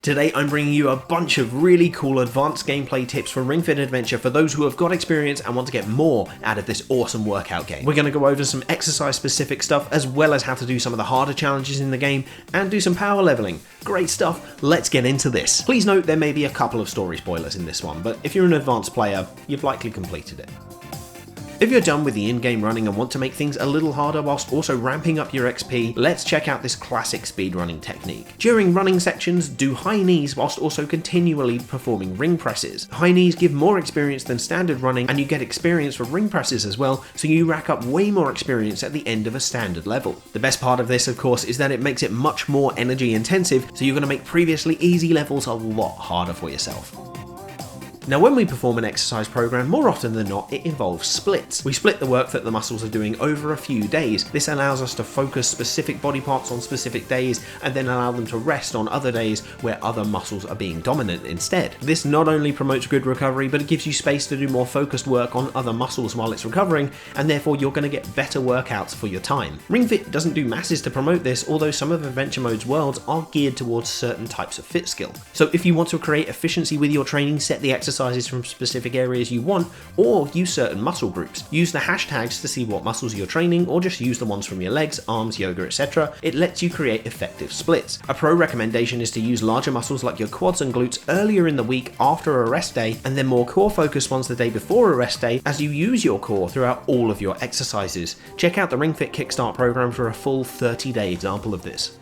Today I'm bringing you a bunch of really cool advanced gameplay tips for Ring Fit Adventure for those who have got experience and want to get more out of this awesome workout game. We're going to go over some exercise specific stuff as well as how to do some of the harder challenges in the game and do some power leveling. Great stuff, let's get into this. Please note there may be a couple of story spoilers in this one, but if you're an advanced player, you've likely completed it. If you're done with the in-game running and want to make things a little harder whilst also ramping up your XP, let's check out this classic speedrunning technique. During running sections, do high knees whilst also continually performing ring presses. High knees give more experience than standard running, and you get experience for ring presses as well, so you rack up way more experience at the end of a standard level. The best part of this, of course, is that it makes it much more energy intensive, so you're going to make previously easy levels a lot harder for yourself. Now when we perform an exercise program, more often than not it involves splits. We split the work that the muscles are doing over a few days. This allows us to focus specific body parts on specific days and then allow them to rest on other days where other muscles are being dominant instead. This not only promotes good recovery, but it gives you space to do more focused work on other muscles while it's recovering, and therefore you're going to get better workouts for your time. Ring Fit doesn't do masses to promote this, although some of Adventure Mode's worlds are geared towards certain types of fit skill. So if you want to create efficiency with your training, set the exercises from specific areas you want, or use certain muscle groups. Use the hashtags to see what muscles you're training, or just use the ones from your legs, arms, yoga, etc. It lets you create effective splits. A pro recommendation is to use larger muscles like your quads and glutes earlier in the week after a rest day, and then more core focused ones the day before a rest day as you use your core throughout all of your exercises. Check out the Ring Fit Kickstart program for a full 30-day example of this.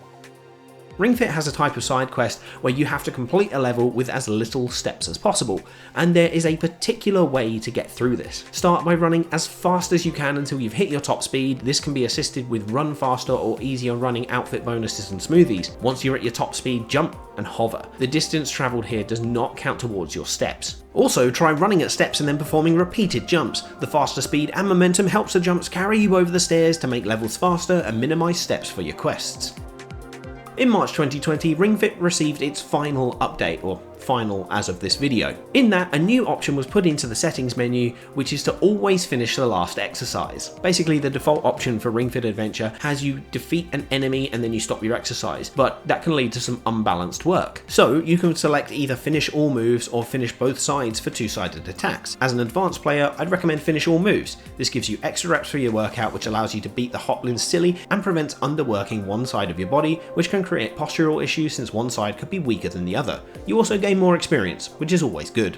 Ring Fit has a type of side quest where you have to complete a level with as little steps as possible, and there is a particular way to get through this. Start by running as fast as you can until you've hit your top speed. This can be assisted with run faster or easier running outfit bonuses and smoothies. Once you're at your top speed, jump and hover. The distance travelled here does not count towards your steps. Also, try running at steps and then performing repeated jumps. The faster speed and momentum helps the jumps carry you over the stairs to make levels faster and minimise steps for your quests. In March 2020, Ring Fit received its final update, or final as of this video. In that, a new option was put into the settings menu, which is to always finish the last exercise. Basically, the default option for Ring Fit Adventure has you defeat an enemy and then you stop your exercise, but that can lead to some unbalanced work. So you can select either finish all moves or finish both sides for two-sided attacks. As an advanced player, I'd recommend finish all moves. This gives you extra reps for your workout, which allows you to beat the hoplins silly and prevents underworking one side of your body, which can create postural issues since one side could be weaker than the other. You also gain more experience, which is always good.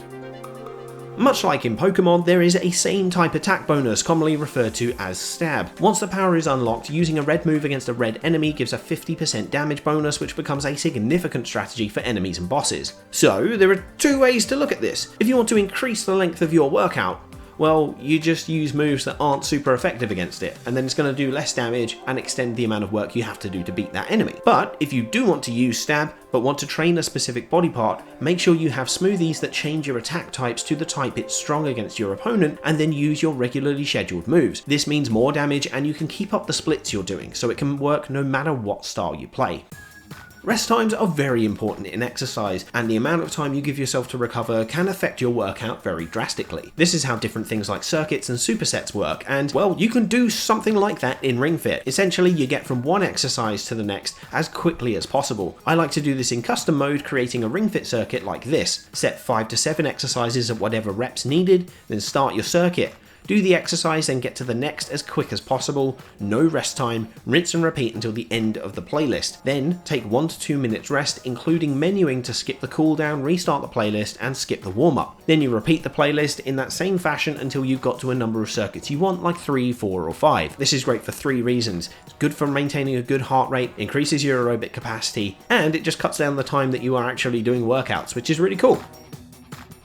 Much like in Pokemon, there is a same type attack bonus, commonly referred to as stab. Once the power is unlocked, using a red move against a red enemy gives a 50% damage bonus, which becomes a significant strategy for enemies and bosses. So there are two ways to look at this. If you want to increase the length of your workout, well, you just use moves that aren't super effective against it, and then it's going to do less damage and extend the amount of work you have to do to beat that enemy. But if you do want to use stab, but want to train a specific body part, make sure you have smoothies that change your attack types to the type it's strong against your opponent, and then use your regularly scheduled moves. This means more damage, and you can keep up the splits you're doing, so it can work no matter what style you play. Rest times are very important in exercise, and the amount of time you give yourself to recover can affect your workout very drastically. This is how different things like circuits and supersets work, and well, you can do something like that in Ring Fit. Essentially, you get from one exercise to the next as quickly as possible. I like to do this in custom mode, creating a Ring Fit circuit like this. Set 5 to 7 exercises at whatever reps needed, then start your circuit. Do the exercise, then get to the next as quick as possible, no rest time, rinse and repeat until the end of the playlist. Then take 1 to 2 minutes rest, including menuing to skip the cooldown, restart the playlist, and skip the warm-up. Then you repeat the playlist in that same fashion until you've got to a number of circuits you want, like 3, 4, or 5. This is great for 3 reasons. It's good for maintaining a good heart rate, increases your aerobic capacity, and it just cuts down the time that you are actually doing workouts, which is really cool.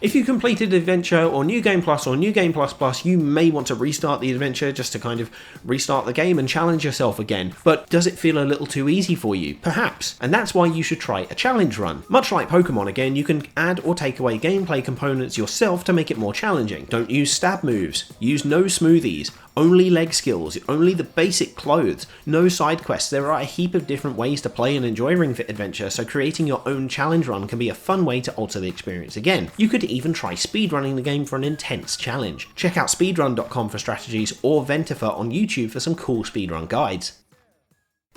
If you completed Adventure or New Game Plus or New Game Plus, you may want to restart the adventure just to kind of restart the game and challenge yourself again. But does it feel a little too easy for you? Perhaps. And that's why you should try a challenge run. Much like Pokemon again, you can add or take away gameplay components yourself to make it more challenging. Don't use stab moves. Use no smoothies. Only leg skills, only the basic clothes, no side quests. There are a heap of different ways to play and enjoy Ring Fit Adventure, so creating your own challenge run can be a fun way to alter the experience again. You could even try speedrunning the game for an intense challenge. Check out speedrun.com for strategies, or Ventifer on YouTube for some cool speedrun guides.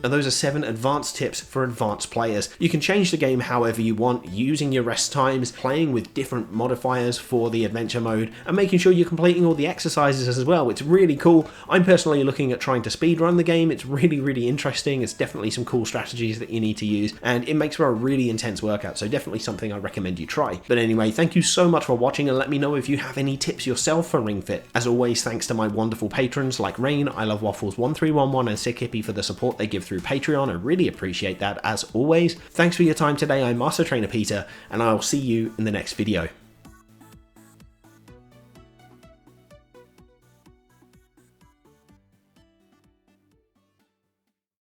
And those are 7 advanced tips for advanced players. You can change the game however you want, using your rest times, playing with different modifiers for the adventure mode, and making sure you're completing all the exercises as well. It's really cool. I'm personally looking at trying to speedrun the game. It's really interesting. It's definitely some cool strategies that you need to use, and it makes for a really intense workout, so definitely something I recommend you try. But anyway, thank you so much for watching, and let me know if you have any tips yourself for Ring Fit. As always, thanks to my wonderful patrons like Rain, I Love Waffles 1311, and Sick Hippie for the support they give through Patreon. I really appreciate that as always. Thanks for your time today. I'm Master Trainer Peter, and I'll see you in the next video.